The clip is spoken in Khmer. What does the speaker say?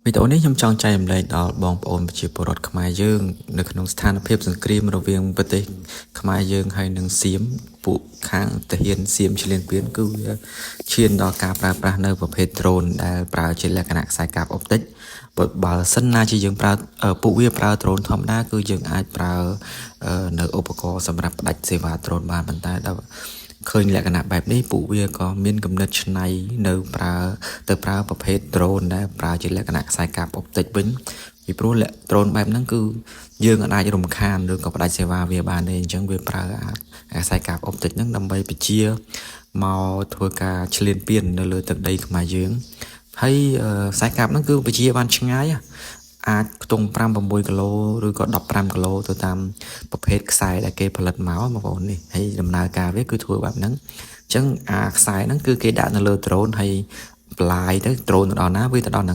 វីដេអូនេះខ្ញុំចង់ចែករំលែកដល់បងប្អូនប្រជាពលរដ្ឋខ្មែរយើងនៅក្នុងស្ថានភាពសង្គ្រាមរវាងប្រទេសខ្មែរយើងហើយនិងសៀមពួកខាងទាហានសៀមឈ្លានពានគឺវាឈានដល់ការប្រើប្រាស់នៅប្រភេទ drone ដែលប្រើជាលក្ខណៈខ្សែកាបអុបទិកបើសិនណាជាយើងប្រើពួកវាប្រើ drone ធម្មតាគឺយើងអាចប្រើនៅឧបករណ៍សម្រាប់ផ្ដាច់សេវា drone បានប៉ុន្តែដល់ឃើញលក្ខណៈបែបនេះពួកវាក៏មានគំនិតច្នៃនៅប្រើប្រភេទ drone ដែលប្រើជាលក្ខណៈខ្សែកាបអុបទិកវិញពីព្រោះ drone បែបហ្នឹងគឺយើងអាចរំខានឬក៏ផ្ដាច់សេវាវាបានទេអញ្ចឹងវាប្រើខ្សែកាបអុបទិកហ្នឹងដើម្បីបញ្ជាមកធ្វើការឈ្លានពាននៅលើទឹកដីខ្មែរយើងហើយខ្សែកាបហ្នឹងគឺបញ្ជាបានឆ្ងាយអាចខ្ទង់5-6 គីឡូឬក៏15 គីឡូទៅតាមប្រភេទខ្សែដែលគេផលិតមកបងប្អូននេះហើយដំណើរការវាគឺធ្វើបែបហ្នឹងអញ្ចឹងខ្សែហ្នឹងគឺគេដាក់នៅលើ drone ហើយប្លាយទៅ drone ទៅដល់ណាវាទៅដល់ហ្នឹង